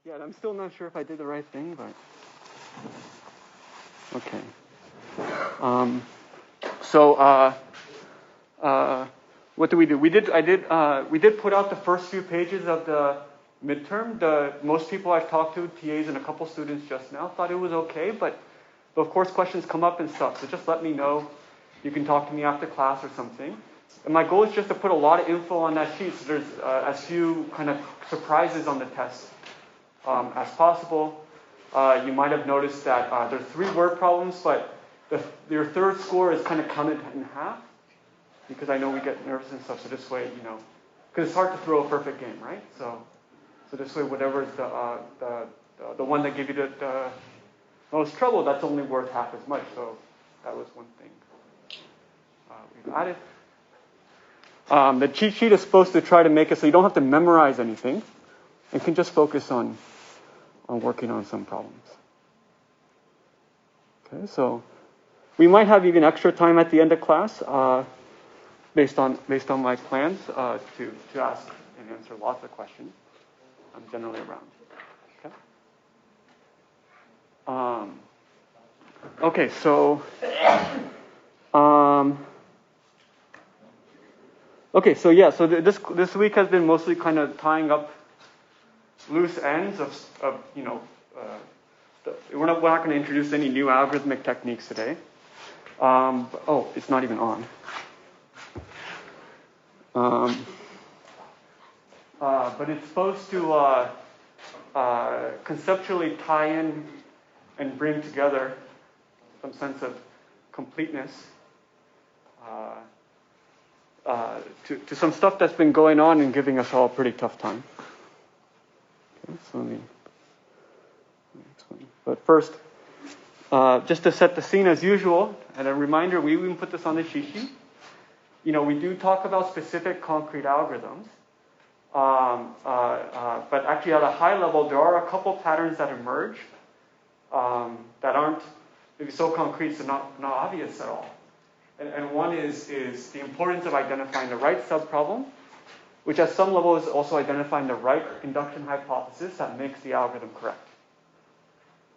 Yeah, I'm still not sure if I did the right thing, but okay. What do? We did put out the first few pages of the midterm. Most people I've talked to, TAs and a couple students just now, thought it was okay, but of course questions come up and stuff. So just let me know. You can talk to me after class or something. And my goal is just to put a lot of info on that sheet, so there's as few kind of surprises on the test as possible. You might have noticed that there are 3 word problems, but your third score is kind of counted in half, because I know we get nervous and stuff. So this way, because it's hard to throw a perfect game, right? So this way, whatever is the one that gave you the most trouble, that's only worth half as much. So that was one thing we've added. The cheat sheet is supposed to try to make it so you don't have to memorize anything and can just focus on working on some problems. Okay, so we might have even extra time at the end of class based on my plans to ask and answer lots of questions. I'm generally around. Okay. So this week has been mostly kind of tying up loose ends of we're not going to introduce any new algorithmic techniques today. It's not even on. But it's supposed to conceptually tie in and bring together some sense of completeness to some stuff that's been going on and giving us all a pretty tough time. Okay, so let me explain. But first, just to set the scene as usual, and a reminder, we even put this on the cheat sheet. We do talk about specific concrete algorithms. But actually at a high level, there are a couple patterns that emerge that aren't maybe so concrete, so not obvious at all. And one is the importance of identifying the right subproblem, which at some level is also identifying the right induction hypothesis that makes the algorithm correct.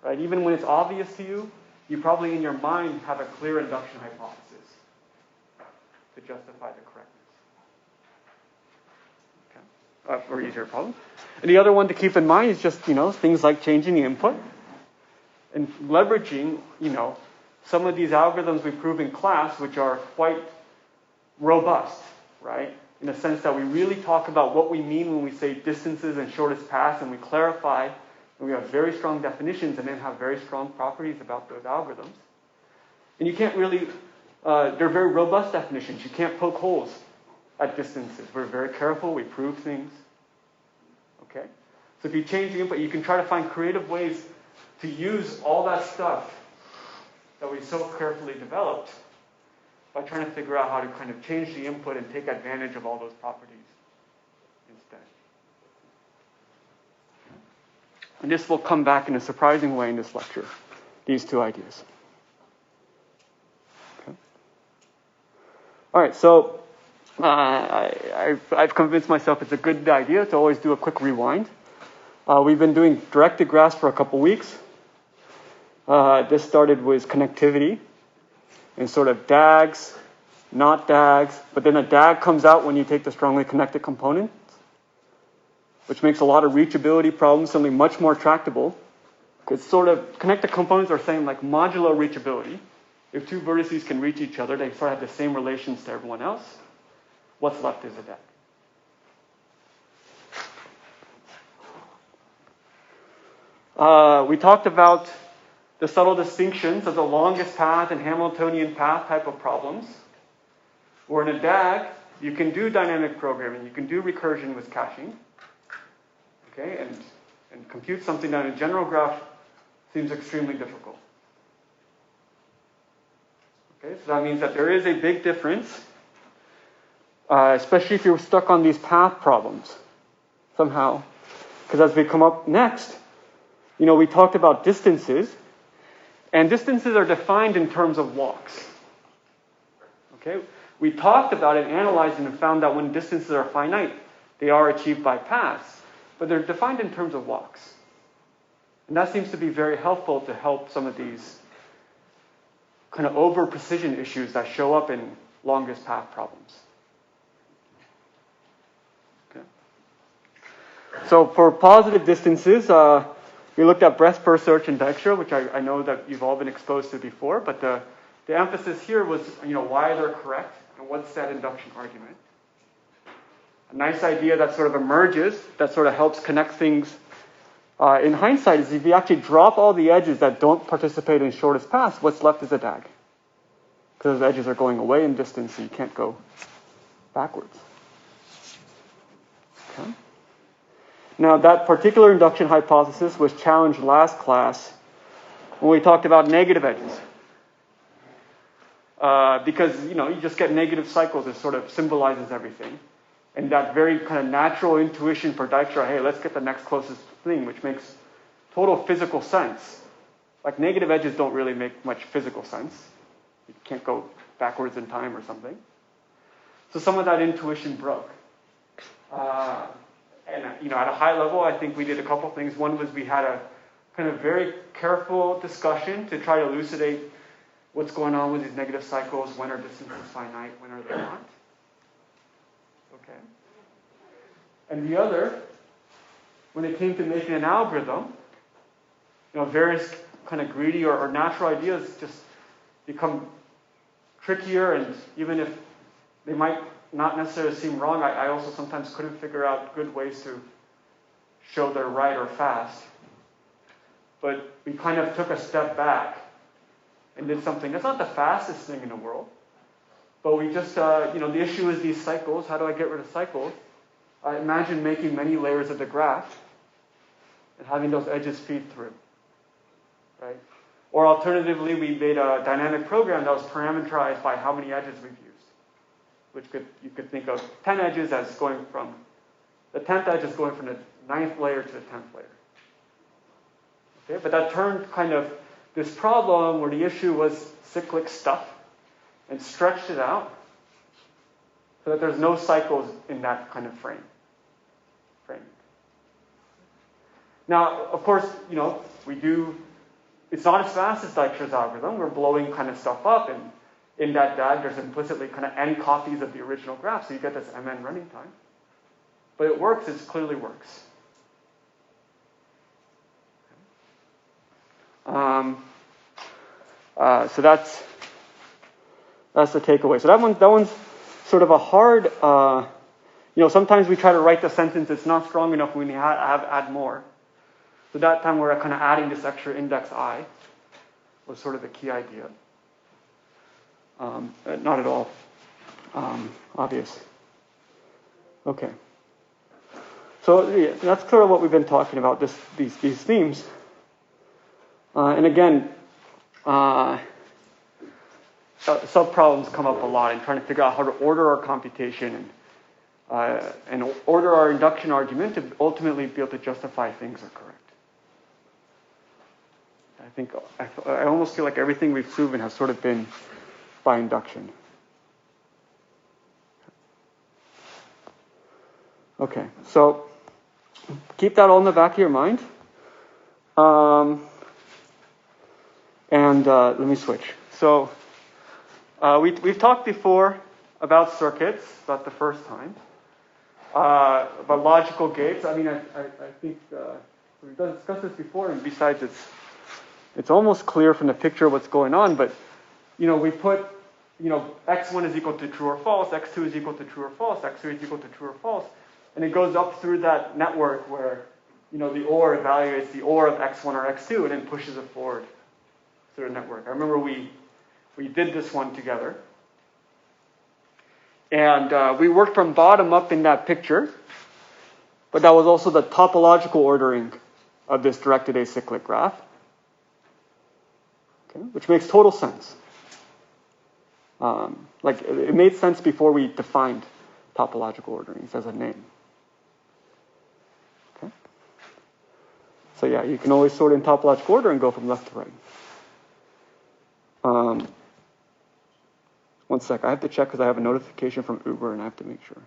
Right? Even when it's obvious to you, you probably in your mind have a clear induction hypothesis to justify the correctness. Or easier problem. And the other one to keep in mind is just, things like changing the input and leveraging, some of these algorithms we prove in class, which are quite robust, right? In the sense that we really talk about what we mean when we say distances and shortest paths, and we clarify, and we have very strong definitions, and then have very strong properties about those algorithms. And you can't really, they're very robust definitions. You can't poke holes at distances. We're very careful. We prove things. Okay? So if you change the input, you can try to find creative ways to use all that stuff that we so carefully developed by trying to figure out how to kind of change the input and take advantage of all those properties instead. And this will come back in a surprising way in this lecture, these 2 ideas. Okay. All right, so I've convinced myself it's a good idea to always do a quick rewind. We've been doing directed graphs for a couple weeks. This started with connectivity and sort of DAGs, not DAGs, but then a DAG comes out when you take the strongly connected components, which makes a lot of reachability problems something much more tractable. Because sort of connected components are saying like modulo reachability. If 2 vertices can reach each other, they sort of have the same relations to everyone else. What's left is a DAG. We talked about the subtle distinctions of the longest path and Hamiltonian path type of problems. Where in a DAG, you can do dynamic programming, you can do recursion with caching. Okay, and compute something that in a general graph seems extremely difficult. Okay, so that means that there is a big difference, especially if you're stuck on these path problems somehow. Because as we come up next, we talked about distances, and distances are defined in terms of walks. Okay, we talked about it, analyzed it, and found that when distances are finite, they are achieved by paths. but they're defined in terms of walks. And that seems to be very helpful to help some of these kind of over-precision issues that show up in longest path problems. Okay. So for positive distances, we looked at breadth first search in Dijkstra, which I know that you've all been exposed to before, but the emphasis here was, why they're correct and what's that induction argument. A nice idea that sort of emerges, that sort of helps connect things in hindsight, is if you actually drop all the edges that don't participate in shortest paths, what's left is a DAG. Because those edges are going away in distance, so you can't go backwards. Okay. Now, that particular induction hypothesis was challenged last class when we talked about negative edges. Because, you just get negative cycles. It sort of symbolizes everything. And that very kind of natural intuition for Dijkstra, hey, let's get the next closest thing, which makes total physical sense. Like negative edges don't really make much physical sense. You can't go backwards in time or something. So some of that intuition broke. And at a high level, I think we did a couple things. One was we had a kind of very careful discussion to try to elucidate what's going on with these negative cycles. When are distances finite? When are they not? Okay. And the other, when it came to making an algorithm, various kind of greedy or natural ideas just become trickier, and even if they might not necessarily seem wrong, I also sometimes couldn't figure out good ways to show they're right or fast. But we kind of took a step back and did something that's not the fastest thing in the world, but we just, the issue is these cycles. How do I get rid of cycles? Imagine making many layers of the graph and having those edges feed through, right? Or alternatively, we made a dynamic program that was parameterized by how many edges we've used, which you could think of 10 edges as going from, the 10th edge is going from the 9th layer to the 10th layer. Okay, but that turned kind of this problem where the issue was cyclic stuff and stretched it out so that there's no cycles in that kind of frame. Now, of course, it's not as fast as Dijkstra's algorithm. We're blowing kind of stuff up, and in that DAG, there's implicitly kind of n copies of the original graph, so you get this mn running time. But it works, it clearly works. So that's the takeaway. So that one's sort of a hard, sometimes we try to write the sentence, it's not strong enough, we add more. So that time we're kind of adding this extra index I was sort of the key idea. Not at all obvious. Okay. So yeah, that's sort of what we've been talking about, these themes. And again, sub-problems come up a lot in trying to figure out how to order our computation and order our induction argument to ultimately be able to justify things are correct. I almost feel like everything we've proven has sort of been by induction. Okay, so keep that all in the back of your mind. Let me switch. So we've talked before about circuits, about the first time, about logical gates. I think we've discussed this before, and besides, it's almost clear from the picture what's going on. But we put x1 is equal to true or false, x2 is equal to true or false, x3 is equal to true or false, and it goes up through that network where the OR evaluates the OR of x1 or x2 and then pushes it forward through the network. I remember we did this one together. And we worked from bottom up in that picture, but that was also the topological ordering of this directed acyclic graph, okay, which makes total sense. It made sense before we defined topological orderings as a name. Okay. So yeah, you can always sort in topological order and go from left to right. One sec, I have to check because I have a notification from Uber and I have to make sure.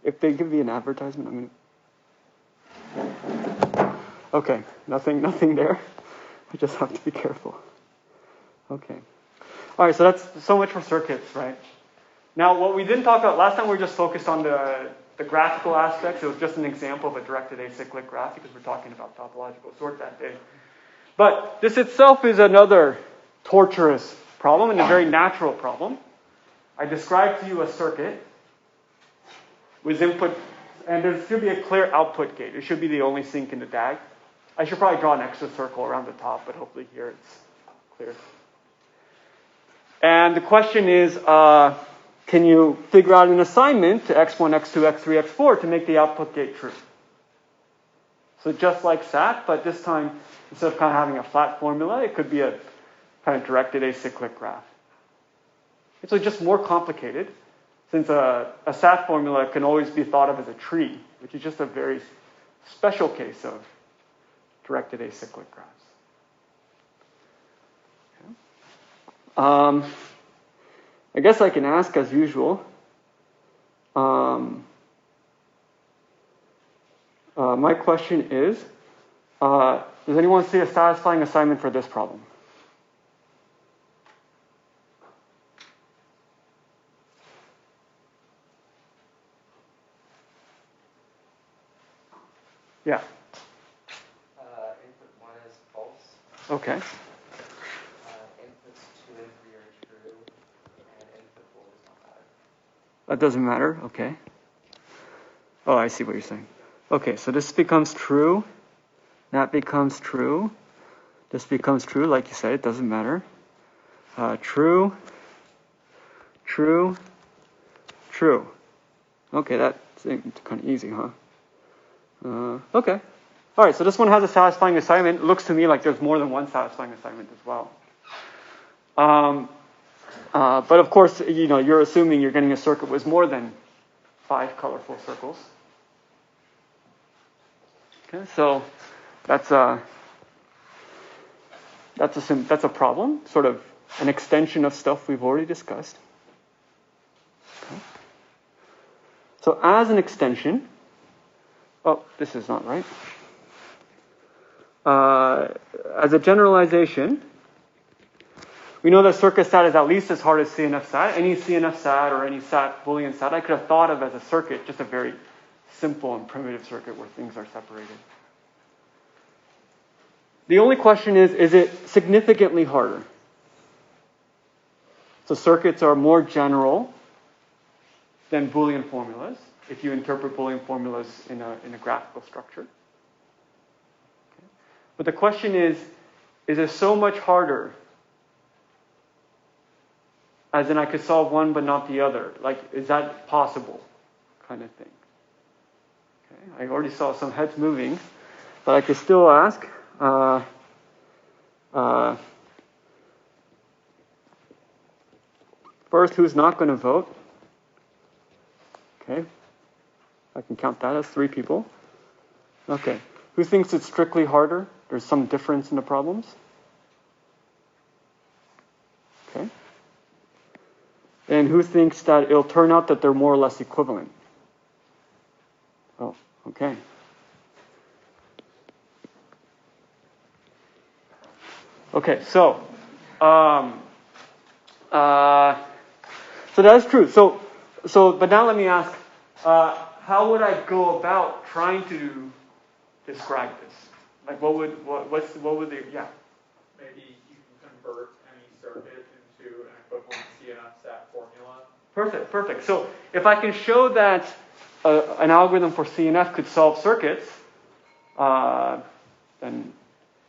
if they give me an advertisement, I'm gonna. Okay, nothing there. I just have to be careful. Okay. All right, so that's so much for circuits, right? Now, what we didn't talk about last time, we were just focused on the graphical aspects. It was just an example of a directed acyclic graph because we're talking about topological sort that day. But this itself is another torturous problem and a very natural problem. I described to you a circuit with input, and there should be a clear output gate. It should be the only sink in the DAG. I should probably draw an extra circle around the top, but hopefully here it's clear. And the question is, can you figure out an assignment to x1, x2, x3, x4 to make the output gate true? So just like SAT, but this time, instead of kind of having a flat formula, it could be a kind of directed acyclic graph. It's so just more complicated, since a SAT formula can always be thought of as a tree, which is just a very special case of directed acyclic graphs. Okay. I guess I can ask as usual. My question is, does anyone see a satisfying assignment for this problem? Yeah. Input 1 is false. Okay. Inputs 2 and 3 are true, and input 4 does not matter. That doesn't matter. Okay. Oh, I see what you're saying. Okay, so this becomes true. That becomes true. This becomes true, like you said, it doesn't matter. True. True. True. Okay, that's kind of easy, huh? Okay. All right, so this one has a satisfying assignment. It looks to me like there's more than one satisfying assignment as well. But of course, you're assuming you're getting a circuit with more than 5 colorful circles. Okay, so that's a problem, sort of an extension of stuff we've already discussed. Okay. So as an extension, this is not right. As a generalization, we know that circuit SAT is at least as hard as CNF SAT. Any CNF SAT or any SAT, Boolean SAT, I could have thought of as a circuit, just a very simple and primitive circuit where things are separated. The only question is it significantly harder? So circuits are more general than Boolean formulas, if you interpret Boolean formulas in a graphical structure. Okay. But the question is it so much harder? As in I could solve one but not the other. Like, is that possible? Kind of thing. Okay. I already saw some heads moving, but I could still ask. First, who's not going to vote? Okay. I can count that as 3 people. Okay. Who thinks it's strictly harder? There's some difference in the problems? Okay. And who thinks that it'll turn out that they're more or less equivalent? Oh, okay. Okay, so that is true. But now let me ask, how would I go about trying to describe this? Like, what would the Maybe you can convert any circuit into an equivalent CNF SAT formula. Perfect. So if I can show that an algorithm for CNF could solve circuits, then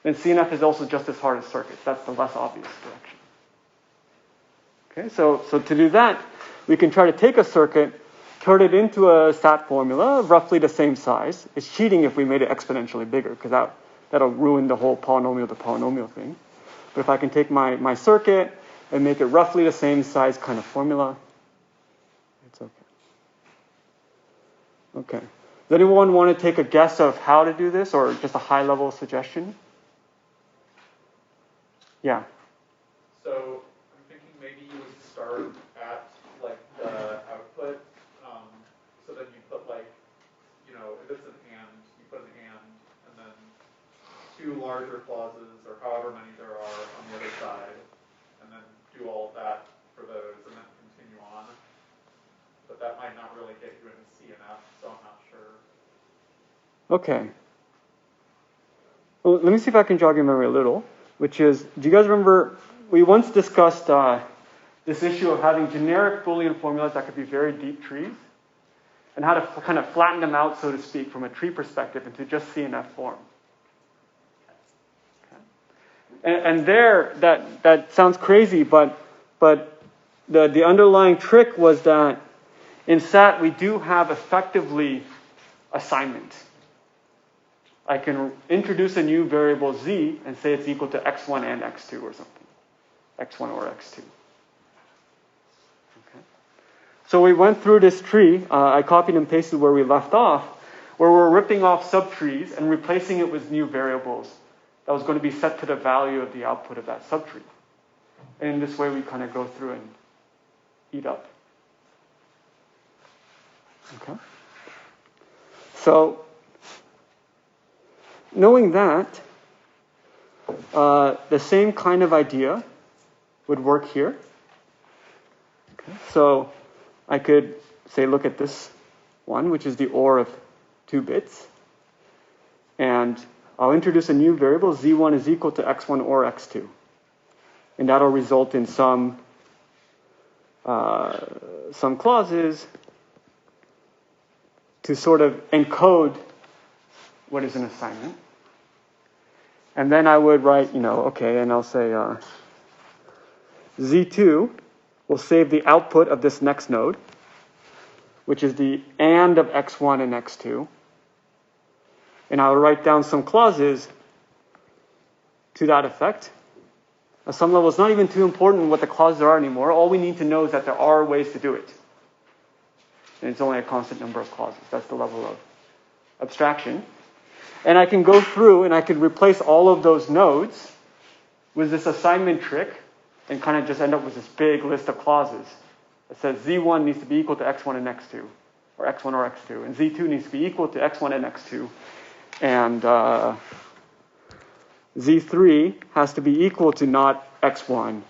CNF is also just as hard as circuits. That's the less obvious direction. Okay, so to do that, we can try to take a circuit, turn it into a SAT formula, roughly the same size. It's cheating if we made it exponentially bigger, because that'll ruin the whole polynomial to polynomial thing. But if I can take my circuit and make it roughly the same size kind of formula, it's okay. Okay. Does anyone want to take a guess of how to do this, or just a high-level suggestion? Yeah. So I'm thinking maybe you would start at like the output, so then you put two larger clauses, or however many there are on the other side, and then do all of that for those, and then continue on. But that might not really get you into CNF, so I'm not sure. Okay. Well, let me see if I can jog your memory a little, which is, do you guys remember, we once discussed this issue of having generic Boolean formulas that could be very deep trees, and how to kind of flatten them out, so to speak, from a tree perspective into just CNF form. Okay. And there, that sounds crazy, but the underlying trick was that in SAT we do have effectively assignment. I can introduce a new variable z and say it's equal to x1 and x2 or something. x1 or x2. Okay. So we went through this tree. I copied and pasted where we left off, where we're ripping off subtrees and replacing it with new variables that was going to be set to the value of the output of that subtree. And in this way, we kind of go through and eat up. Okay. So, knowing that, the same kind of idea would work here. Okay. So, I could say, look at this one, which is the OR of 2 bits. And I'll introduce a new variable, z1 is equal to x1 or x2. And that'll result in some clauses to sort of encode what is an assignment. And then I would write, okay, and I'll say z2 will save the output of this next node, which is the AND of x1 and x2. And I'll write down some clauses to that effect. At some level, it's not even too important what the clauses are anymore. All we need to know is that there are ways to do it. And it's only a constant number of clauses. That's the level of abstraction. And I can go through and I can replace all of those nodes with this assignment trick and kind of just end up with this big list of clauses that says z1 needs to be equal to x1 and x2, or x1 or x2, and z2 needs to be equal to x1 and x2, and z3 has to be equal to not x1,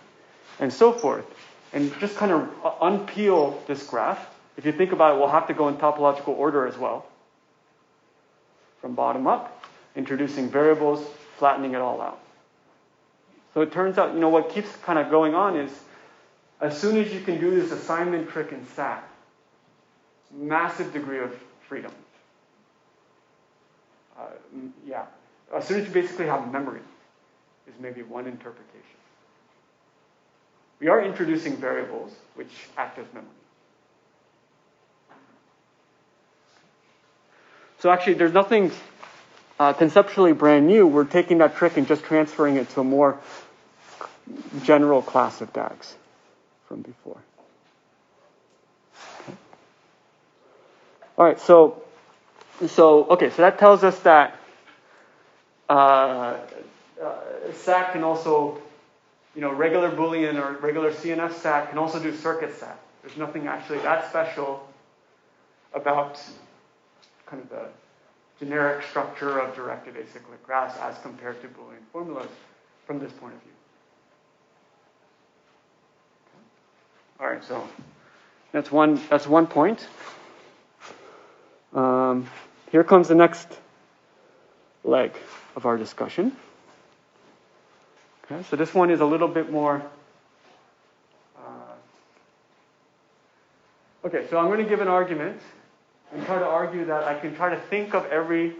and so forth. And just kind of unpeel this graph. If you think about it, we'll have to go in topological order as well. From bottom up, introducing variables, flattening it all out. So it turns out, what keeps kind of going on is, as soon as you can do this assignment trick in SAT, massive degree of freedom. As soon as you basically have memory, is maybe one interpretation. We are introducing variables which act as memory. So actually, there's nothing conceptually brand new. We're taking that trick and just transferring it to a more general class of DAGs from before. Okay. All right, so that tells us that SAT can also, regular Boolean or regular CNF SAT can also do circuit SAT. There's nothing actually that special about kind of the generic structure of directed acyclic graphs as compared to Boolean formulas from this point of view. Okay. All right, so that's one point. Here comes the next leg of our discussion. Okay, so this one is a little bit more. Okay, so I'm going to give an argument and try to argue that I can try to think of every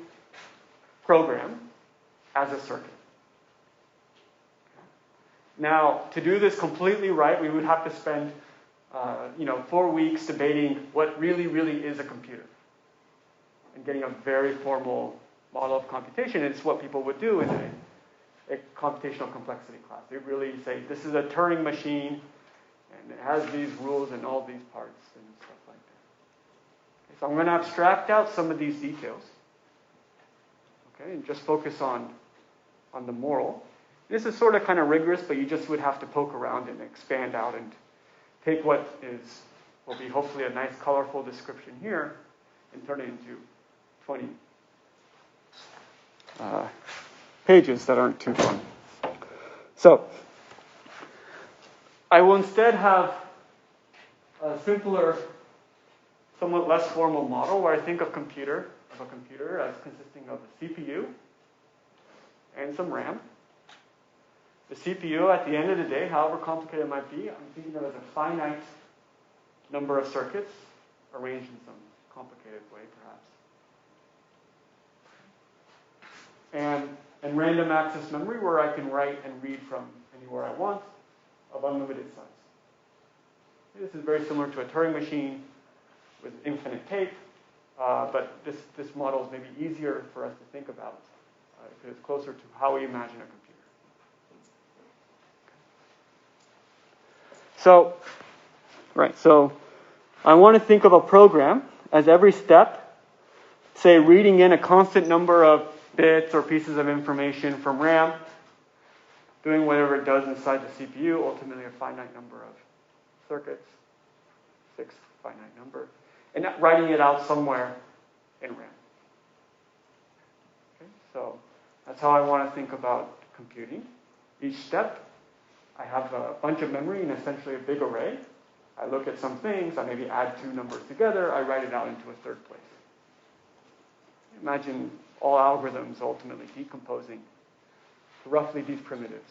program as a circuit. Now, to do this completely right, we would have to spend 4 weeks debating what really is a computer and getting a very formal model of computation. It's what people would do in a computational complexity class. They really say, this is a Turing machine, and it has these rules and all these parts and stuff like that. Okay, so I'm going to abstract out some of these details, okay, and just focus on the moral. This is sort of kind of rigorous, but you just would have to poke around and expand out and take what will be hopefully a nice, colorful description here and turn it into 20 pages that aren't too fun. So I will instead have a simpler, somewhat less formal model where I think of a computer as consisting of a CPU and some RAM. The CPU, at the end of the day, however complicated it might be, I'm thinking of it as a finite number of circuits arranged in some complicated way, perhaps. And random access memory, where I can write and read from anywhere I want, of unlimited size. This is very similar to a Turing machine with infinite tape, but this model is maybe easier for us to think about because it's closer to how we imagine a computer. So I want to think of a program as every step, say, reading in a constant number of bits or pieces of information from RAM, doing whatever it does inside the CPU, ultimately a finite number of circuits, 6 finite number, and writing it out somewhere in RAM. Okay, so that's how I want to think about computing. Each step, I have a bunch of memory in essentially a big array. I look at some things, I maybe add 2 numbers together, I write it out into a third place. Imagine all algorithms ultimately decomposing to roughly these primitives.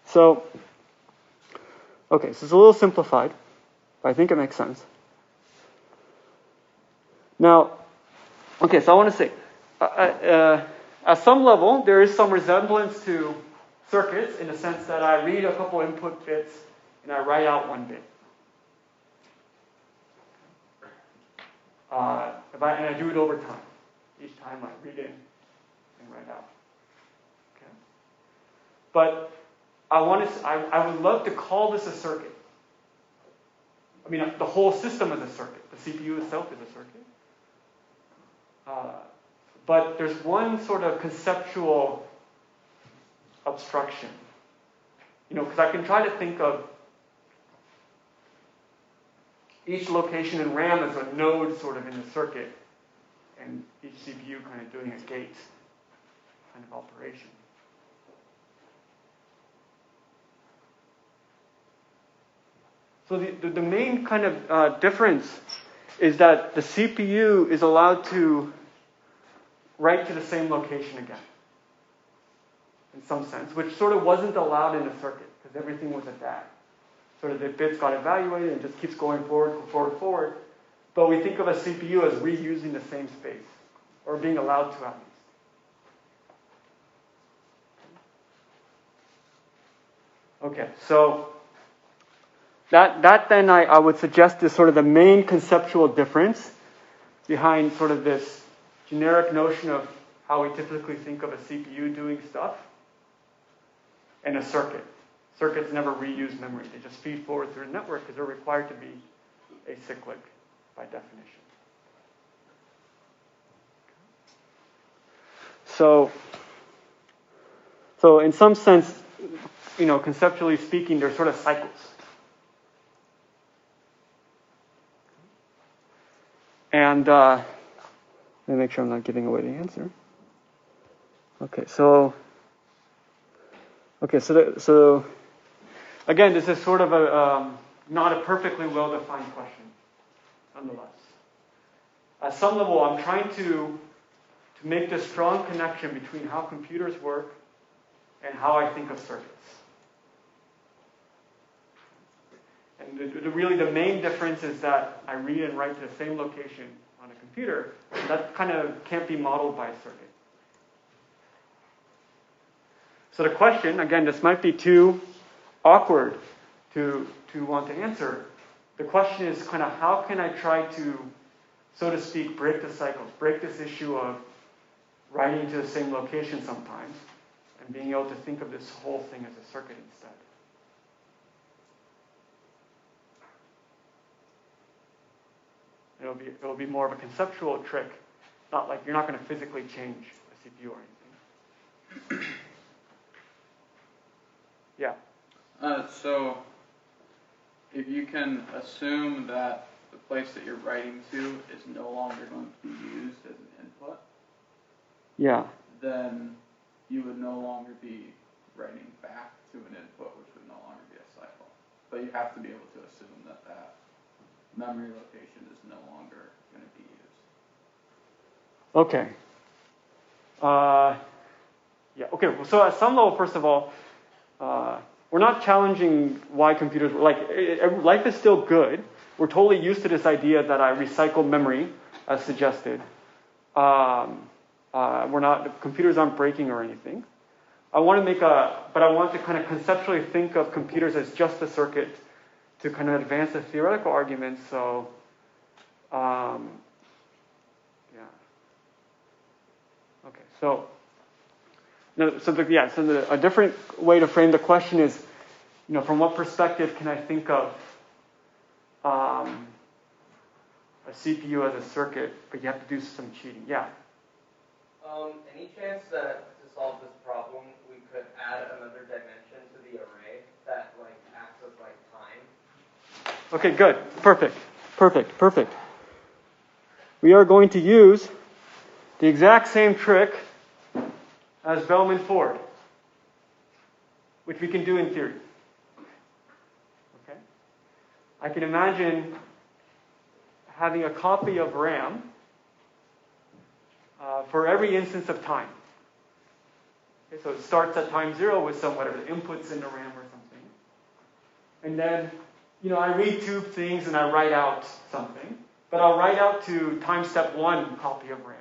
So it's a little simplified, but I think it makes sense. Now, so I want to say, at some level, there is some resemblance to circuits in the sense that I read a couple input bits and I write out 1 bit. And I do it over time. Each time I read in and write out. Okay. But I would love to call this a circuit. I mean, the whole system is a circuit. The CPU itself is a circuit. But there's one sort of conceptual obstruction. Because I can try to think of each location in RAM as a node sort of in the circuit, and each CPU kind of doing a gate kind of operation. So the main kind of difference is that the CPU is allowed to write to the same location again, in some sense, which sort of wasn't allowed in the circuit, because everything was a DAG. Sort of the bits got evaluated and just keeps going forward. But we think of a CPU as reusing the same space, or being allowed to at least. Okay, so that then I would suggest is sort of the main conceptual difference behind sort of this generic notion of how we typically think of a CPU doing stuff and a circuit. Circuits never reuse memory. They just feed forward through the network because they're required to be acyclic by definition. So in some sense, conceptually speaking, they're sort of cycles. And let me make sure I'm not giving away the answer. So again, this is sort of not a perfectly well-defined question, nonetheless. At some level, I'm trying to make this strong connection between how computers work and how I think of circuits. And really the main difference is that I read and write to the same location on a computer. And that kind of can't be modeled by a circuit. So the question, again, this might be too awkward to want to answer. The question is kind of how can I try to, so to speak, break the cycles, break this issue of writing to the same location sometimes, and being able to think of this whole thing as a circuit instead. It'll be more of a conceptual trick, not like you're not going to physically change a CPU or anything. Yeah. So if you can assume that the place that you're writing to is no longer going to be used as an Yeah. then you would no longer be writing back to an input, which would no longer be a cycle. But you have to be able to assume that that memory location is no longer going to be used. Okay. Yeah. Okay. So at some level, first of all, we're not challenging why computers life is still good. We're totally used to this idea that I recycle memory, as suggested. Computers aren't breaking or anything. I want to kind of conceptually think of computers as just a circuit to kind of advance the theoretical argument. So, yeah. Okay. So, a different way to frame the question is, from what perspective can I think of a CPU as a circuit, but you have to do some cheating? Yeah. Any chance that to solve this problem, we could add another dimension to the array that acts as time? Okay, good. Perfect. We are going to use the exact same trick as Bellman-Ford, which we can do in theory. Okay? I can imagine having a copy of RAM for every instance of time. Okay, so it starts at time 0 with some whatever the inputs in the RAM or something. And then, I read two things and I write out something. But I'll write out to time step 1 copy of RAM.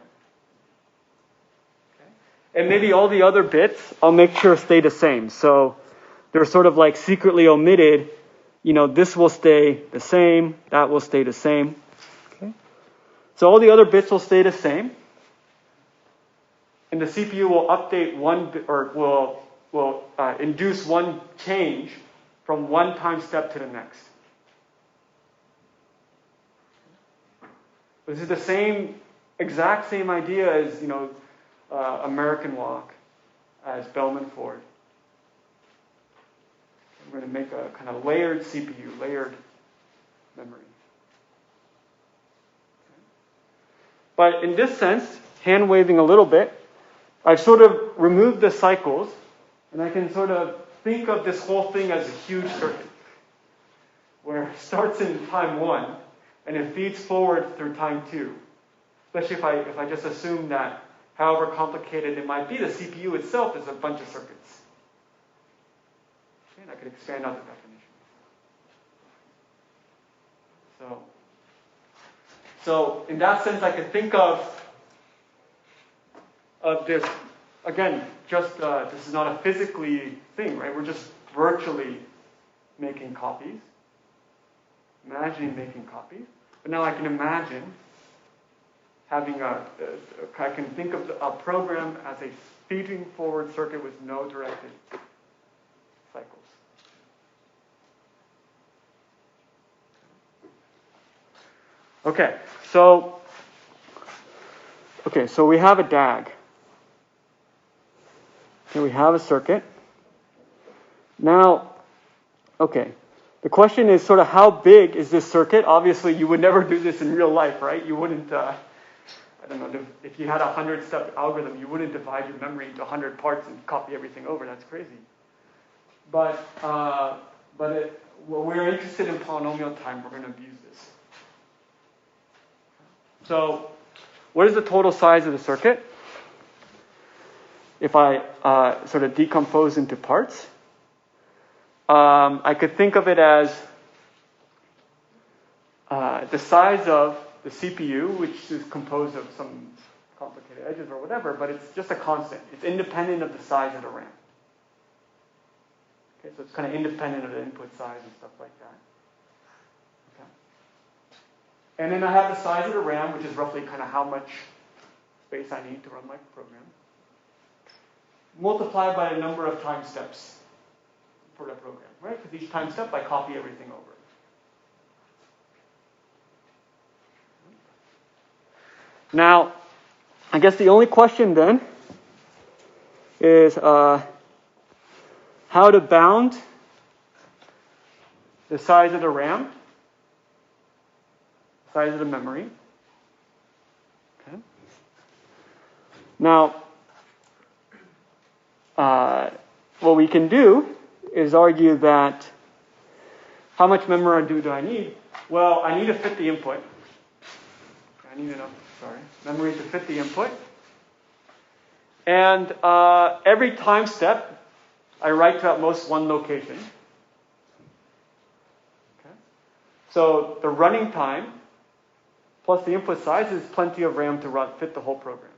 Okay? And maybe all the other bits I'll make sure stay the same. So they're sort of secretly omitted. This will stay the same. That will stay the same. Okay? So all the other bits will stay the same. And the CPU will update one bit, or will induce one change from one time step to the next. This is the exact same idea as American walk, as Bellman-Ford. We're going to make a kind of layered CPU, layered memory. Okay. But in this sense, hand waving a little bit, I've sort of removed the cycles, and I can sort of think of this whole thing as a huge circuit, where it starts in time 1, and it feeds forward through time 2. Especially if I just assume that, however complicated it might be, the CPU itself is a bunch of circuits. Okay, and I could expand out the definition. So in that sense, I could think of this, again, just this is not a physically thing, right? We're just virtually making copies. Imagining making copies. But now I can imagine having I can think of a program as a feeding forward circuit with no directed cycles. Okay, so we have a DAG. Okay, we have a circuit. Now, the question is sort of how big is this circuit? Obviously, you would never do this in real life, right? You wouldn't, if you had a 100-step algorithm, you wouldn't divide your memory into 100 parts and copy everything over. That's crazy. But when we're interested in polynomial time, we're going to abuse this. So, what is the total size of the circuit? If I sort of decompose into parts, I could think of it as the size of the CPU, which is composed of some complicated edges or whatever, but it's just a constant. It's independent of the size of the RAM. Okay, so it's kind of independent of the input size and stuff like that. Okay. And then I have the size of the RAM, which is roughly kind of how much space I need to run my program, multiplied by the number of time steps for the program, right? Because each time step, I copy everything over. Now, I guess the only question then is how to bound the size of the RAM, size of the memory. Okay. Now, what we can do is argue that how much memory do I need? Well, I need to fit the input. I need enough, memory to fit the input. And every time step, I write to at most one location. Okay. So the running time plus the input size is plenty of RAM to fit the whole program.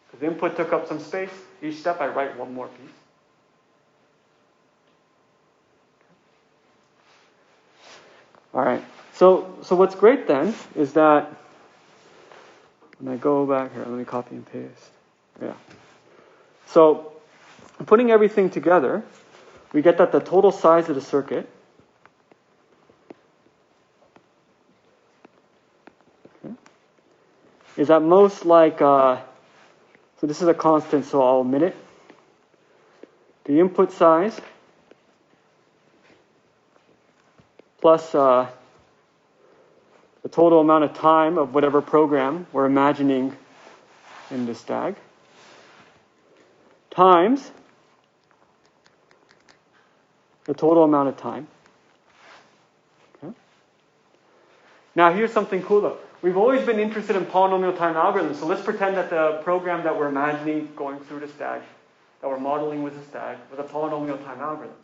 Because the input took up some space, each step I write one more piece. All right. So what's great then is that when I go back here, let me copy and paste. Yeah. So putting everything together, we get that the total size of the circuit is at most like, so this is a constant, so I'll omit it. The input size plus the total amount of time of whatever program we're imagining in this DAG times the total amount of time. Okay. Now here's something cool though. We've always been interested in polynomial time algorithms, so let's pretend that the program that we're imagining going through this DAG, that we're modeling with this DAG, with a polynomial time algorithm.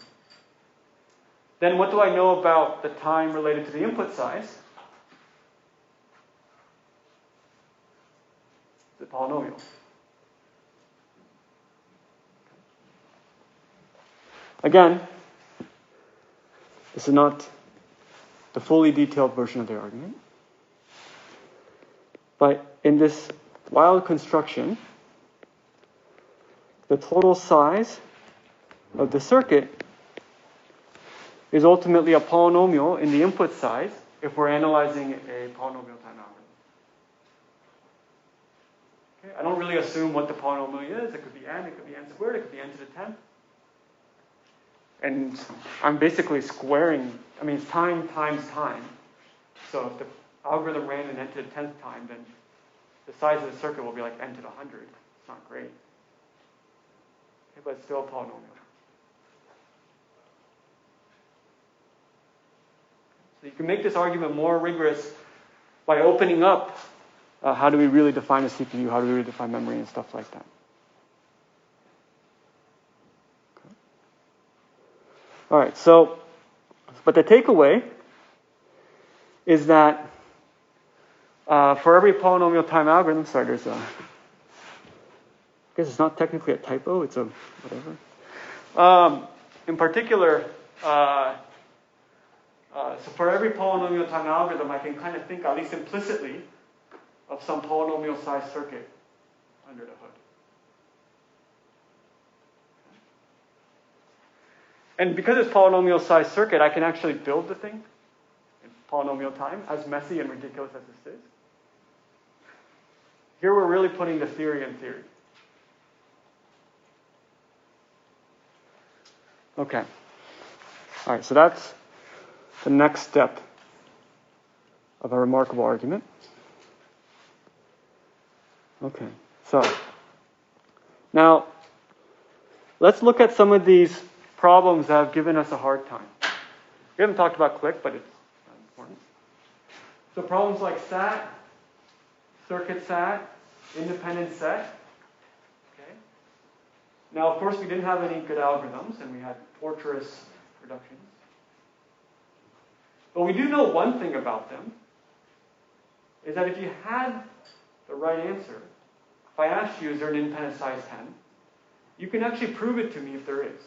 Then what do I know about the time related to the input size? The polynomial. Again, this is not the fully detailed version of the argument. But in this wild construction, the total size of the circuit is ultimately a polynomial in the input size if we're analyzing a polynomial time algorithm. Okay, I don't really assume what the polynomial is. It could be n, it could be n squared, it could be n to the 10th. And I'm basically squaring, it's time times time. So if the algorithm ran in n to the 10th time, then the size of the circuit will be like n to the 100. It's not great. Okay, but it's still a polynomial. So you can make this argument more rigorous by opening up how do we really define a CPU, how do we really define memory and stuff like that. Okay. All right, so, but the takeaway is that for every polynomial time algorithm, there's I guess it's not technically a typo, it's a whatever. In particular, so for every polynomial time algorithm, I can kind of think, at least implicitly, of some polynomial size circuit under the hood. And because it's polynomial size circuit, I can actually build the thing in polynomial time, as messy and ridiculous as this is. Here we're really putting the theory in theory. Okay. All right, so that's the next step of a remarkable argument. Okay, so now let's look at some of these problems that have given us a hard time. We haven't talked about click, but it's important. So problems like SAT, circuit SAT, independent set. Okay. Now, of course, we didn't have any good algorithms, and we had torturous reductions. But we do know one thing about them, is that if you had the right answer, if I asked you, is there an independent size 10? You can actually prove it to me if there is.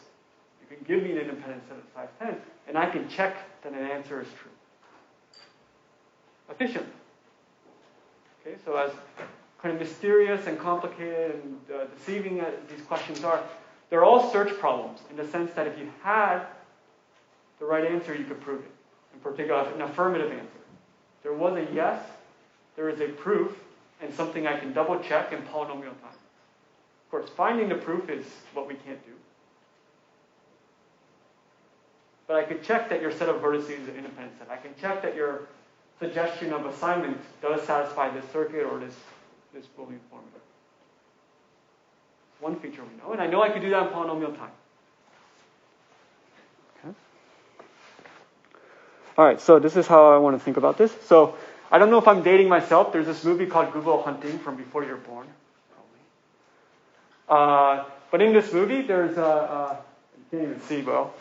You can give me an independent set of size 10, and I can check that an answer is true. Efficiently. Okay, so as kind of mysterious and complicated and deceiving as these questions are, they're all search problems in the sense that if you had the right answer, you could prove it. In particular, an affirmative answer. If there was a yes, there is a proof, and something I can double check in polynomial time. Of course, finding the proof is what we can't do. But I could check that your set of vertices is an independent set. I can check that your suggestion of assignment does satisfy this circuit or this Boolean formula. One feature we know, and I know I could do that in polynomial time. Okay. All right, so this is how I want to think about this. So I don't know if I'm dating myself. There's this movie called Good Will Hunting from before you were born, probably. But in this movie, there's you can't even see well.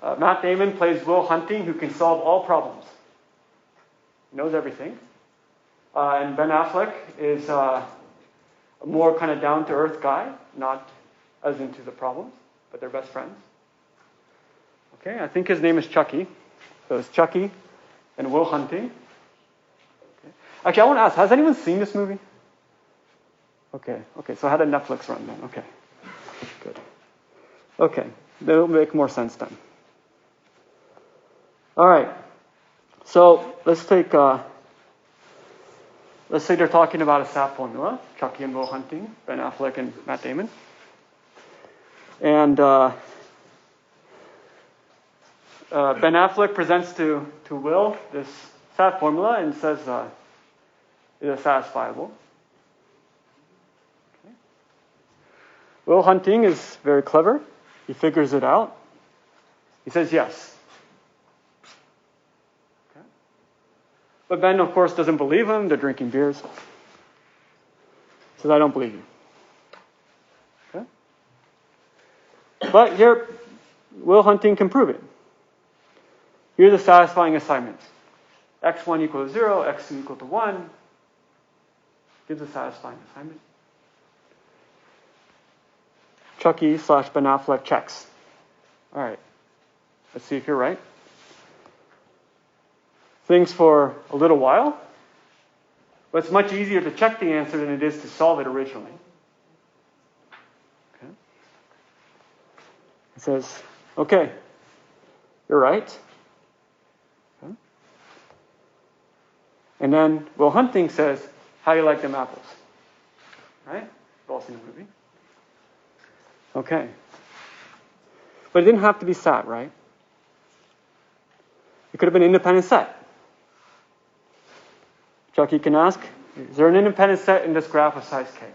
Matt Damon plays Will Hunting, who can solve all problems. He knows everything. And Ben Affleck is a more kind of down-to-earth guy, not as into the problems, but they're best friends. Okay, I think his name is Chucky. So it's Chucky and Will Hunting. Okay. Actually, I want to ask, has anyone seen this movie? Okay, so how did Netflix run then? Okay, good. Okay, that'll make more sense then. All right, so let's say they're talking about a SAT formula, Chucky and Will Hunting, Ben Affleck and Matt Damon. And Ben Affleck presents to Will this SAT formula and says it is satisfiable. Okay. Will Hunting is very clever. He figures it out. He says yes. Okay. But Ben, of course, doesn't believe him. They're drinking beers. He says, I don't believe you. Okay. But here, Will Hunting can prove it. Here's a satisfying assignment. x1 equals 0, x2 equal to 1. Gives a satisfying assignment. Chucky / Ben Affleck checks. All right. Let's see if you're right. Thinks for a little while. But it's much easier to check the answer than it is to solve it originally. Okay. It says, okay, you're right. Okay. And then Will Hunting says, how do you like them apples? Right? You've all seen the movie. Okay. But it didn't have to be SAT, right? It could have been an independent set. Chucky can ask, is there an independent set in this graph of size k?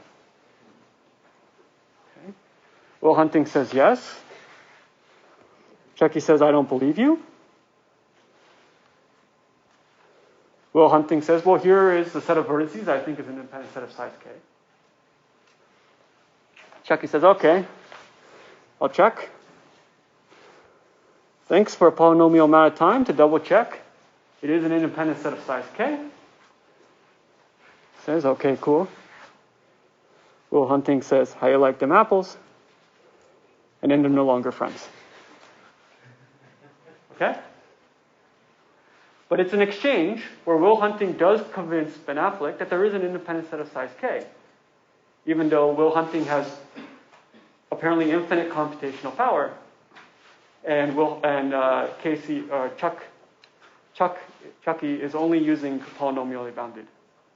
Okay. Will Hunting says yes. Chucky says, I don't believe you. Will Hunting says, well, here is the set of vertices I think is an independent set of size k. Chucky says, okay, I'll check. Thanks for a polynomial amount of time to double check. It is an independent set of size k. Says, okay, cool. Will Hunting says, how you like them apples? And then they're no longer friends. Okay? But it's an exchange where Will Hunting does convince Ben Affleck that there is an independent set of size k, even though Will Hunting has apparently infinite computational power, and Chucky is only using polynomially bounded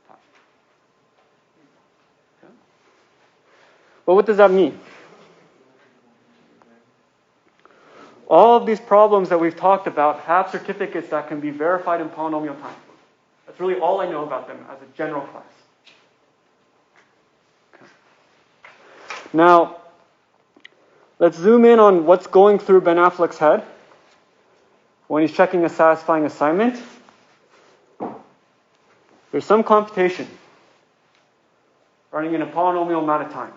time. Okay. But what does that mean? All of these problems that we've talked about have certificates that can be verified in polynomial time. That's really all I know about them as a general class. Okay. Now, let's zoom in on what's going through Ben Affleck's head when he's checking a satisfying assignment. There's some computation running in a polynomial amount of time.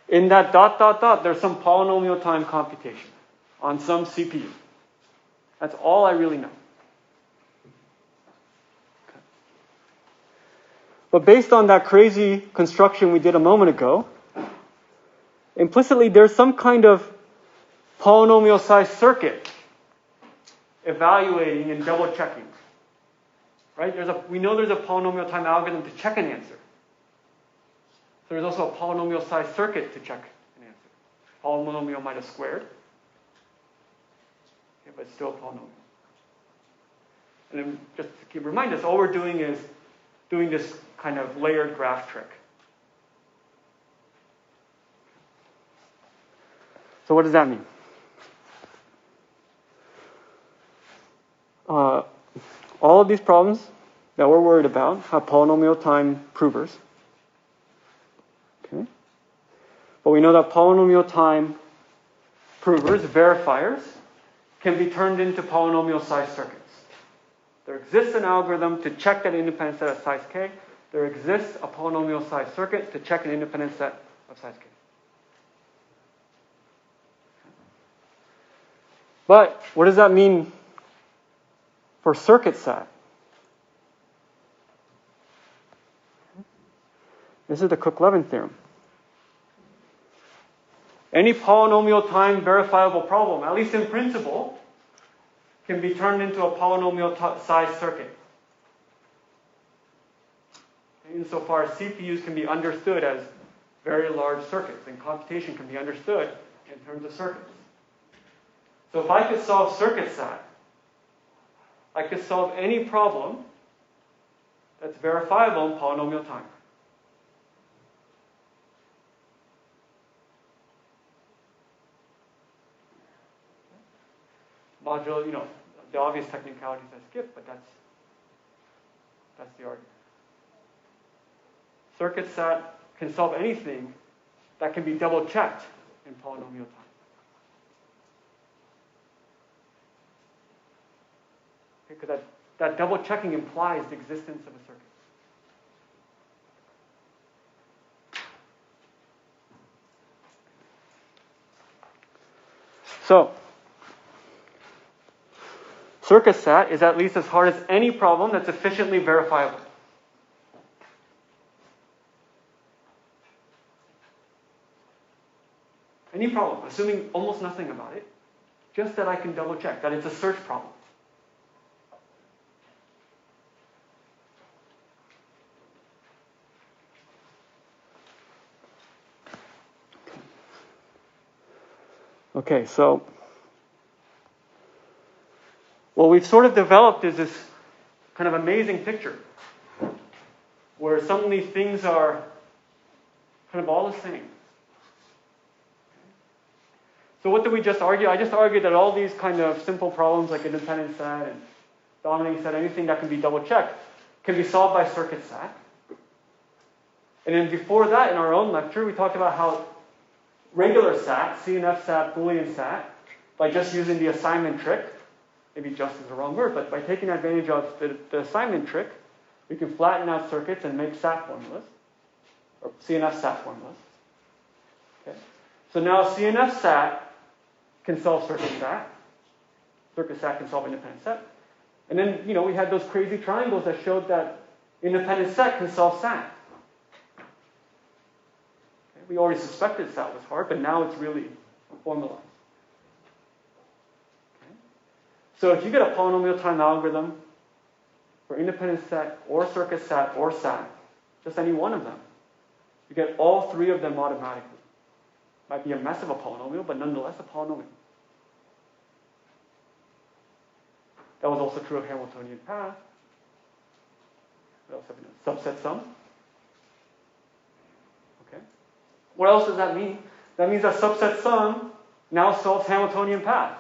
In that ... there's some polynomial time computation on some CPU. That's all I really know. Okay. But based on that crazy construction we did a moment ago, implicitly there's some kind of polynomial size circuit evaluating and double checking. Right? We know there's a polynomial time algorithm to check an answer. There's also a polynomial size circuit to check an answer. Polynomial minus squared. Okay, but still polynomial. And then just to keep remind us, all we're doing is doing this kind of layered graph trick. So what does that mean? all of these problems that we're worried about have polynomial time provers. Okay. But we know that polynomial time provers, verifiers, can be turned into polynomial size circuits. There exists an algorithm to check that independent set of size k. There exists a polynomial size circuit to check an independent set of size k. But what does that mean for circuit set? This is the Cook-Levin theorem. Any polynomial time verifiable problem, at least in principle, can be turned into a polynomial size circuit. Insofar as CPUs can be understood as very large circuits, and computation can be understood in terms of circuits. So if I could solve circuit set, I could solve any problem that's verifiable in polynomial time. Modulo, the obvious technicalities I skip, but that's the argument. Circuit set can solve anything that can be double checked in polynomial time. Because that double checking implies the existence of a circuit. So, circuit set is at least as hard as any problem that's efficiently verifiable. Any problem, assuming almost nothing about it, just that I can double check, that it's a search problem. Okay, so what we've sort of developed is this kind of amazing picture where suddenly things are kind of all the same. So what did we just argue? I just argued that all these kind of simple problems like independent set and dominating set, anything that can be double checked, can be solved by circuit set. And then before that, in our own lecture, we talked about how regular SAT, CNF SAT, Boolean SAT, by just using the assignment trick, maybe just is the wrong word, but by taking advantage of the assignment trick, we can flatten out circuits and make SAT formulas, or CNF SAT formulas. Okay. So now CNF SAT can solve circuit SAT. Circuit SAT can solve independent set. And then, we had those crazy triangles that showed that independent set can solve SAT. We already suspected SAT was hard, but now it's really formalized. Okay. So if you get a polynomial time algorithm for independent set or circuit SAT or SAT, just any one of them, you get all three of them automatically. Might be a mess of a polynomial, but nonetheless a polynomial. That was also true of Hamiltonian path. What else have we done? Subset sum. Okay. What else does that mean? That means that subset sum now solves Hamiltonian path.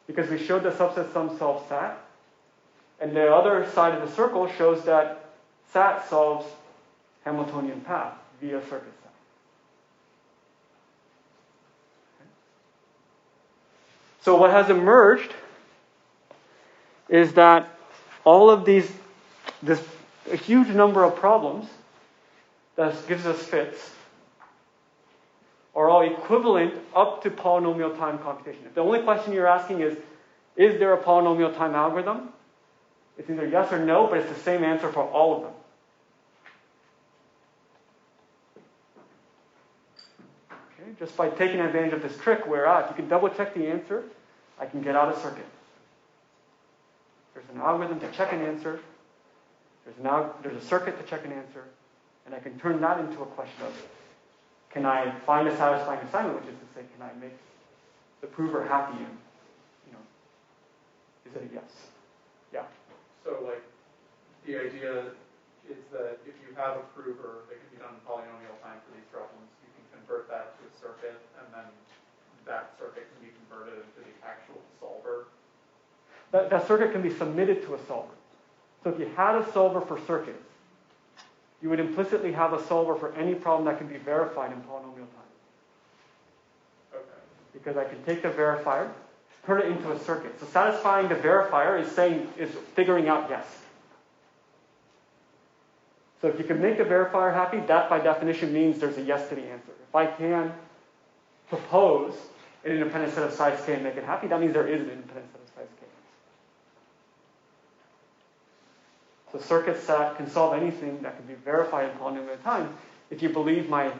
Because we showed that subset sum solves SAT, and the other side of the circle shows that SAT solves Hamiltonian path via circuit SAT. Okay. So what has emerged is that all of a huge number of problems that gives us fits are all equivalent up to polynomial time computation. If the only question you're asking is there a polynomial time algorithm? It's either yes or no, but it's the same answer for all of them. Okay, just by taking advantage of this trick where if you can double check the answer, I can get out a circuit. There's an algorithm to check an answer. There's a circuit to check an answer. And I can turn that into a question of, can I find a satisfying assignment, which is to say, can I make the prover happy and, is it a yes? Yeah. So, the idea is that if you have a prover that can be done in polynomial time for these problems, you can convert that to a circuit, and then that circuit can be converted into the actual solver That circuit can be submitted to a solver. So if you had a solver for circuits, you would implicitly have a solver for any problem that can be verified in polynomial time. Okay. Because I can take the verifier, turn it into a circuit. So satisfying the verifier is figuring out yes. So if you can make the verifier happy, that by definition means there's a yes to the answer. If I can propose an independent set of size k and make it happy, that means there is an independent set of size k. So circuit set can solve anything that can be verified in polynomial time if you believe my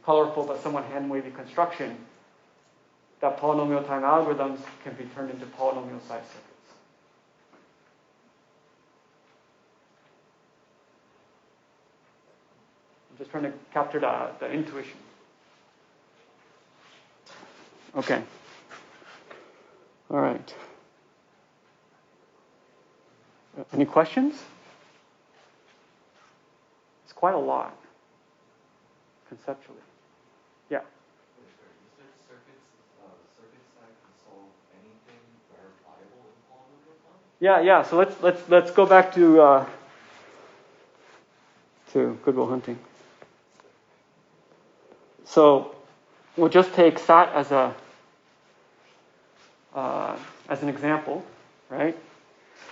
colorful but somewhat hand-wavy construction that polynomial time algorithms can be turned into polynomial size circuits. I'm just trying to capture the intuition. Okay. All right. Any questions? It's quite a lot, conceptually. Yeah. You said circuit side can solve anything verifiable in polynomial time? Yeah. So let's go back to Good Will Hunting. So we'll just take SAT as an example, right?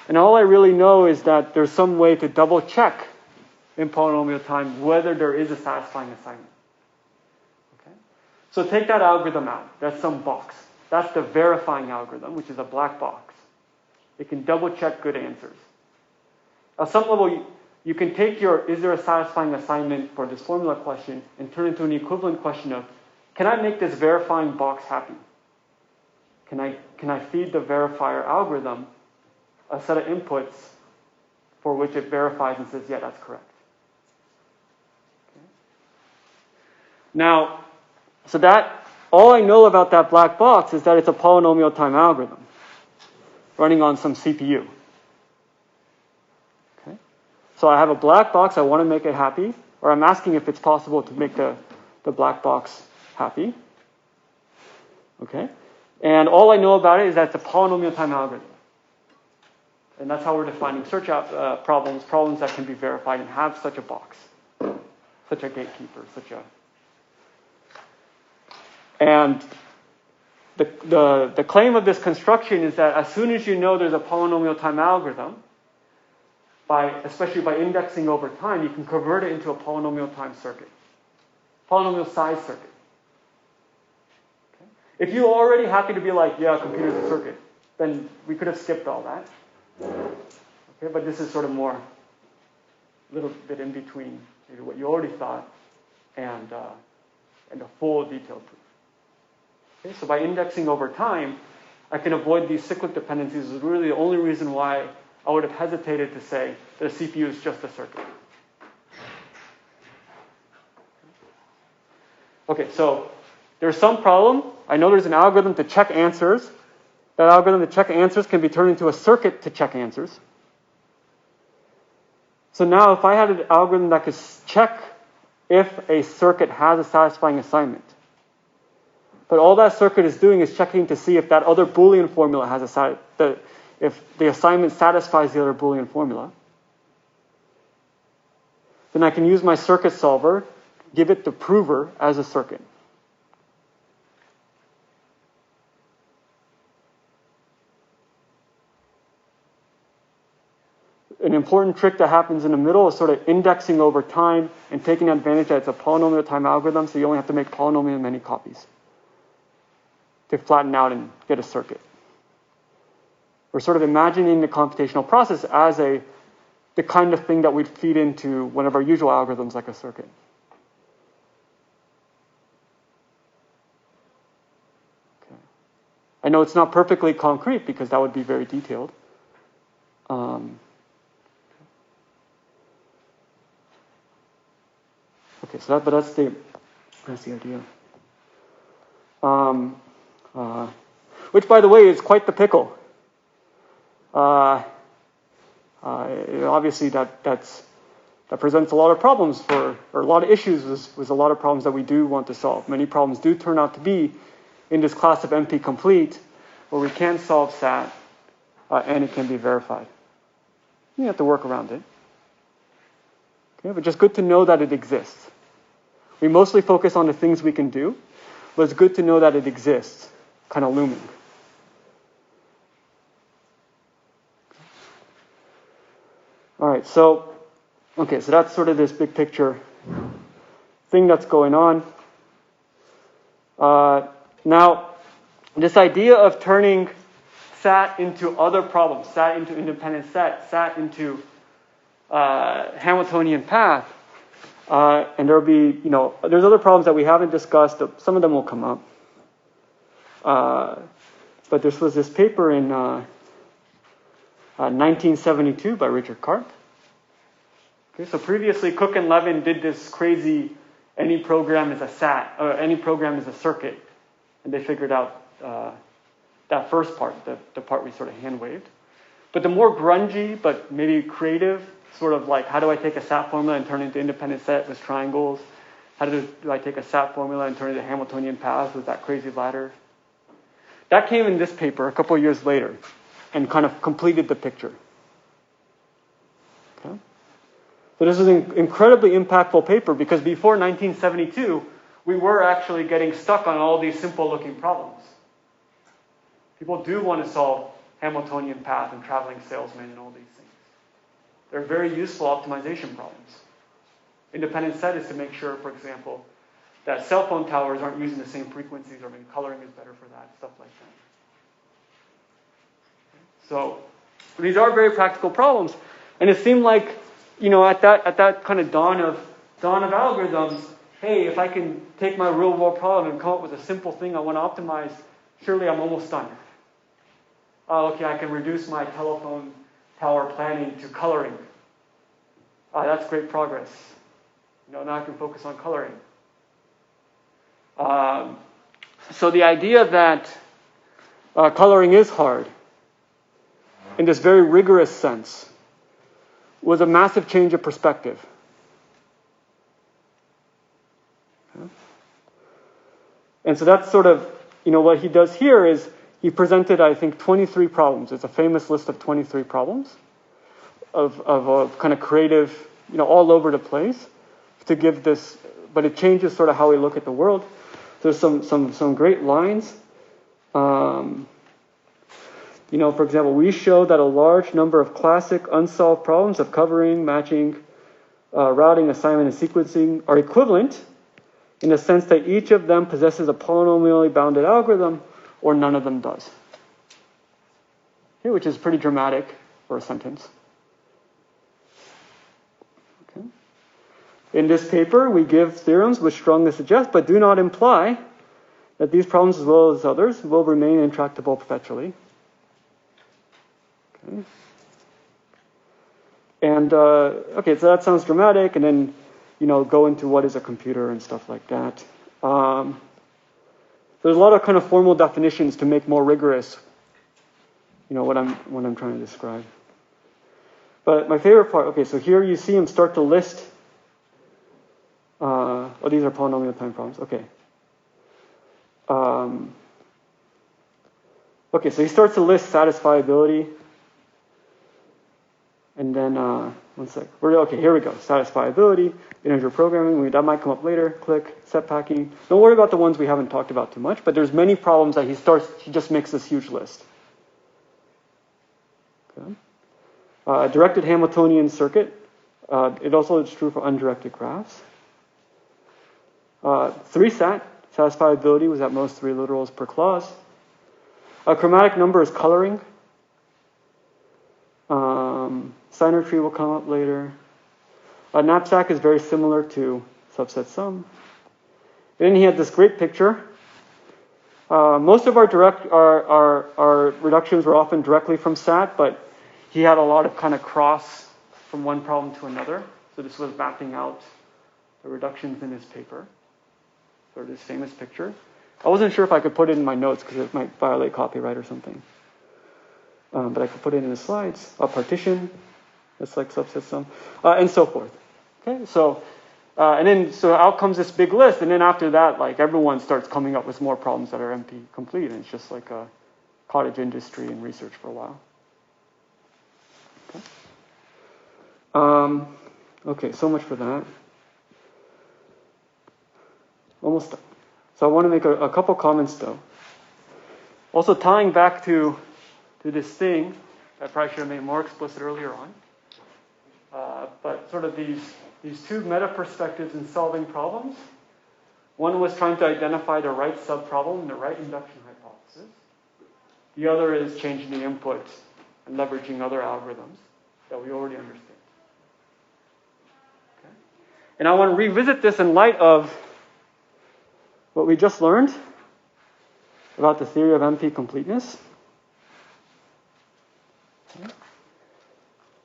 And all I really know is that there's some way to double check in polynomial time whether there is a satisfying assignment. Okay? So take that algorithm out. That's some box. That's the verifying algorithm, which is a black box. It can double check good answers. At some level, you can take your is there a satisfying assignment for this formula question and turn it into an equivalent question of can I make this verifying box happy? Can I feed the verifier algorithm a set of inputs for which it verifies and says, yeah, that's correct. Okay. Now, so that, all I know about that black box is that it's a polynomial time algorithm running on some CPU. Okay. So I have a black box, I want to make it happy, or I'm asking if it's possible to make the black box happy. Okay. And all I know about it is that it's a polynomial time algorithm. And that's how we're defining search problems that can be verified and have such a box, such a gatekeeper, And the claim of this construction is that as soon as you know there's a polynomial time algorithm, especially by indexing over time, you can convert it into a polynomial time circuit, polynomial size circuit. Okay? If you already happy to be like, yeah, computer's a circuit, then we could have skipped all that. Okay, but this is sort of more, a little bit in between maybe what you already thought and a full detailed proof. Okay, so by indexing over time, I can avoid these cyclic dependencies. Is really the only reason why I would have hesitated to say that a CPU is just a circuit. Okay, so there's some problem. I know there's an algorithm to check answers. That algorithm to check answers can be turned into a circuit to check answers. So now if I had an algorithm that could check if a circuit has a satisfying assignment, but all that circuit is doing is checking to see if that other Boolean formula has if the assignment satisfies the other Boolean formula, then I can use my circuit solver, give it the prover as a circuit. An important trick that happens in the middle is sort of indexing over time and taking advantage that it's a polynomial time algorithm, so you only have to make polynomial many copies to flatten out and get a circuit. We're sort of imagining the computational process as the kind of thing that we'd feed into one of our usual algorithms like a circuit. Okay. I know it's not perfectly concrete because that would be very detailed. Okay, so that's the idea. Which, by the way, is quite the pickle. Obviously, that presents a lot of problems or a lot of issues with a lot of problems that we do want to solve. Many problems do turn out to be in this class of NP-complete, where we can solve SAT and it can be verified. You have to work around it. Okay, but just good to know that it exists. We mostly focus on the things we can do, but it's good to know that it exists, kind of looming. All right, so that's sort of this big picture thing that's going on. Now, this idea of turning SAT into other problems, SAT into independent set, SAT into Hamiltonian path, and there'll be, there's other problems that we haven't discussed. Some of them will come up. But this was this paper in 1972 by Richard Carp. Okay, so previously Cook and Levin did this crazy, any program is a SAT, or any program is a circuit, and they figured out that first part, the part we sort of hand-waved. But the more grungy, but maybe creative, sort of like, how do I take a SAT formula and turn it into independent set with triangles? How do I take a SAT formula and turn it into Hamiltonian paths with that crazy ladder? That came in this paper a couple of years later and kind of completed the picture. Okay? So this is an incredibly impactful paper because before 1972, we were actually getting stuck on all these simple-looking problems. People do want to solve Hamiltonian path and traveling salesman and all these things. They're very useful optimization problems. Independent set is to make sure, for example, that cell phone towers aren't using the same frequencies, or maybe coloring is better for that, stuff like that. So these are very practical problems, and it seemed like, at that kind of dawn of algorithms, hey, if I can take my real world problem and come up with a simple thing I want to optimize, surely I'm almost done. Okay, I can reduce my telephone tower planning to coloring. That's great progress. Now I can focus on coloring. So the idea that coloring is hard, in this very rigorous sense, was a massive change of perspective. Okay. And so that's sort of, what he does here is he presented, I think, 23 problems. It's a famous list of 23 problems of a kind of creative, all over the place to give this, but it changes sort of how we look at the world. There's some great lines. For example, we show that a large number of classic unsolved problems of covering, matching, routing, assignment, and sequencing are equivalent in the sense that each of them possesses a polynomially bounded algorithm, or none of them does. Okay, which is pretty dramatic for a sentence. Okay. In this paper, we give theorems which strongly suggest, but do not imply, that these problems, as well as others, will remain intractable perpetually. Okay. And, so that sounds dramatic, and then, go into what is a computer and stuff like that. There's a lot of kind of formal definitions to make more rigorous, what I'm trying to describe. But my favorite part, so here you see him start to list, these are polynomial time problems, okay. So he starts to list satisfiability, and then, one sec. Here we go. Satisfiability, integer programming. That might come up later. Click, set packing. Don't worry about the ones we haven't talked about too much, but there's many problems that he just makes this huge list. Okay. Directed Hamiltonian circuit. It also is true for undirected graphs. 3-sat. Satisfiability was at most 3 literals per clause. A chromatic number is coloring. Signer tree will come up later. A knapsack is very similar to subset sum. And then he had this great picture. Most of our reductions were often directly from SAT, but he had a lot of kind of cross from one problem to another. So this was mapping out the reductions in his paper. So this famous picture. I wasn't sure if I could put it in my notes because it might violate copyright or something. But I could put it in the slides. A partition, that's like subset sum, and so forth. Okay, so out comes this big list, and then after that, like everyone starts coming up with more problems that are NP complete, and it's just like a cottage industry and research for a while. Okay, so much for that. Almost done. So I want to make a couple comments though. Also tying back to this thing, I probably should have made more explicit earlier on. But sort of these two meta perspectives in solving problems. One was trying to identify the right subproblem and the right induction hypothesis. The other is changing the input and leveraging other algorithms that we already understand. Okay? And I want to revisit this in light of what we just learned about the theory of NP-Completeness. Okay.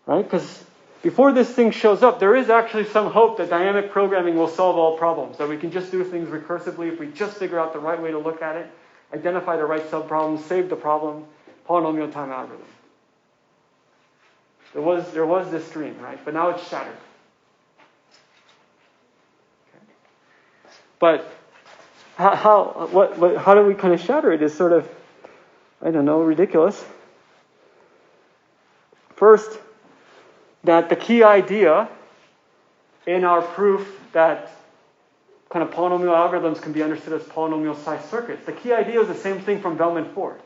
Right? Because before this thing shows up, there is actually some hope that dynamic programming will solve all problems, that we can just do things recursively if we just figure out the right way to look at it, identify the right subproblem, save the problem, polynomial time algorithm. There was this dream, right? But now it's shattered. Okay. But how do we kind of shatter it is sort of, I don't know, ridiculous. First, that the key idea in our proof that kind of polynomial algorithms can be understood as polynomial-sized circuits, the key idea is the same thing from Bellman-Ford.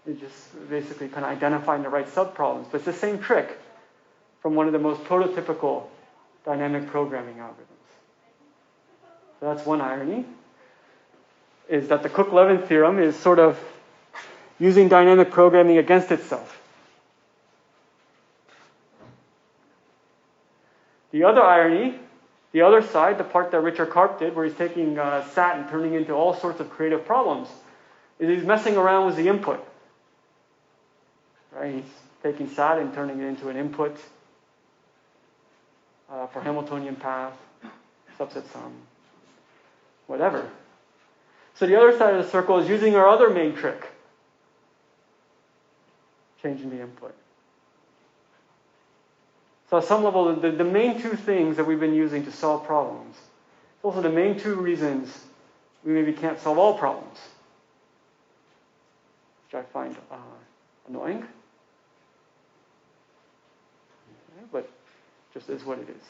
It's just basically kind of identifying the right subproblems. But it's the same trick from one of the most prototypical dynamic programming algorithms. So that's one irony, is that the Cook-Levin theorem is sort of using dynamic programming against itself. The other irony, the other side, the part that Richard Carp did, where he's taking SAT and turning it into all sorts of creative problems, is he's messing around with the input. Right? He's taking SAT and turning it into an input for Hamiltonian path, subset sum, whatever. So the other side of the circle is using our other main trick, changing the input. So at some level, the main two things that we've been using to solve problems, it's also the main two reasons we maybe can't solve all problems, which I find annoying. Okay, but just is what it is.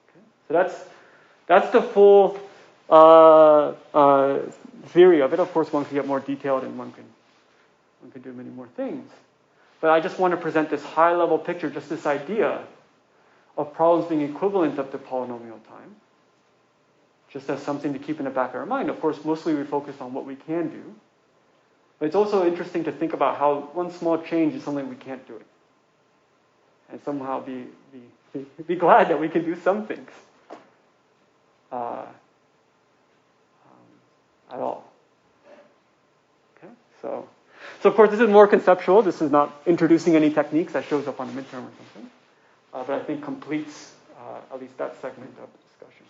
Okay, so that's the full theory of it. Of course, one can get more detailed and one can do many more things. But I just want to present this high-level picture, just this idea of problems being equivalent up to polynomial time, just as something to keep in the back of our mind. Of course, mostly we focus on what we can do. But it's also interesting to think about how one small change is something we can't do it. And somehow be glad that we can do some things at all. Okay, so of course, this is more conceptual. This is not introducing any techniques that shows up on a midterm or something. But I think completes at least that segment of the discussion.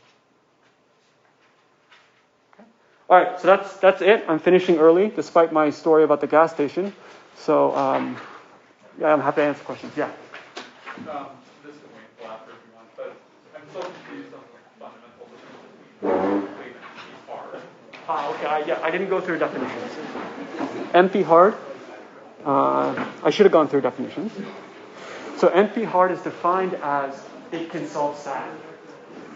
Okay. All right, so that's it. I'm finishing early, despite my story about the gas station. So, yeah, I'm happy to answer questions. Yeah? This can wait until after if you want, but I'm so confused on the fundamental difference between complete and hard. Okay, I didn't go through definitions. NP hard, I should have gone through definitions. So NP hard is defined as it can solve SAT,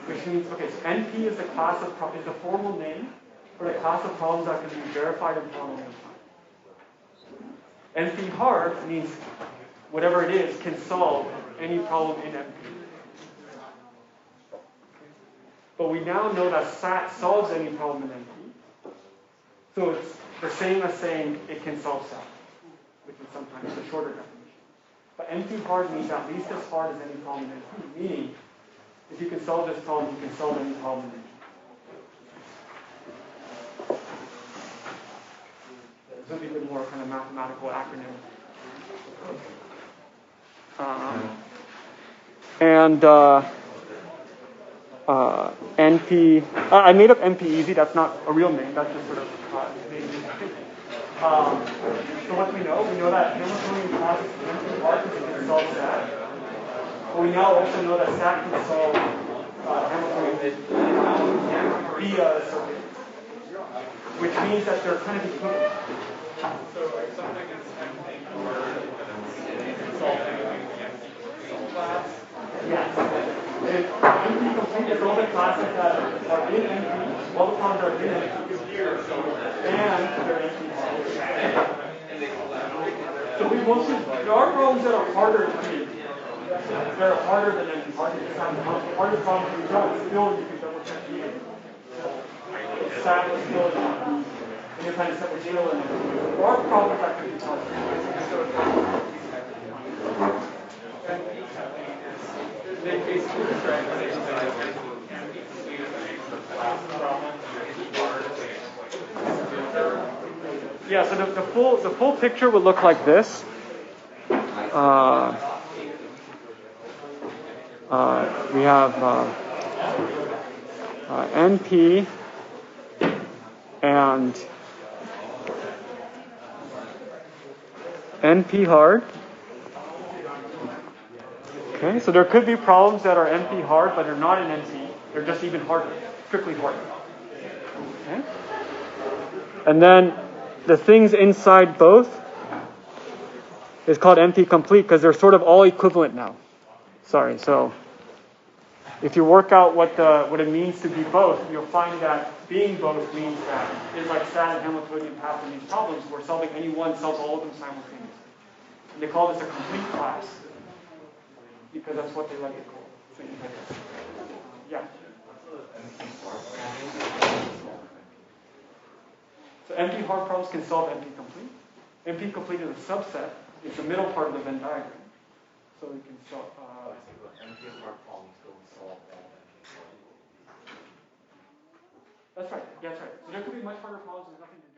which means, okay, so NP is the class of is the formal name for the class of problems that can be verified in polynomial time. NP hard means whatever it is can solve any problem in NP. But we now know that SAT solves any problem in NP. So it's the same as saying it can solve SAT, which is sometimes a shorter definition. But NP hard means at least as hard as any problem in NP, meaning if you can solve this problem, you can solve any problem in NP. This would be a bit more kind of mathematical acronym. NP, I made up NP easy, that's not a real name, that's just sort of made it. So what do we know? We know that Hamiltonian class is NP hard because it can solve SAT. But we now also know that SAT can solve Hamiltonian via circuit, which means that they're kind of equivalent. So if something is NP solve anything in the NP class. Yes. NP-Complete is all the classes that are in NP, all the problems are in NP, and they're NP hard. So we mostly, there are problems that are harder to do. They're harder than NP hard. It's not the hardest problem to do, still you can double check the SAT is still independent separate deal, and there are problems that can be harder. They basically describe what it is that NP-Complete is makes the class problems hard. Yeah, so the full picture would look like this. We have NP and NP hard. Okay, so there could be problems that are NP hard, but they're not in NP. They're just even harder, strictly harder. Okay? And then the things inside both is called NP-Complete because they're sort of all equivalent now. Sorry, so if you work out what it means to be both, you'll find that being both means that it's like SAT and Hamiltonian path in these problems where solving any one solves all of them simultaneously. And they call this a complete class because that's what they like to call it. Yeah. So NP hard problems can solve NP-Complete. NP-Complete is a subset. It's the middle part of the Venn diagram. So we can solve. NP hard problems don't solve all NP hard. That's right. That's right. So there could be much harder problems with nothing to do.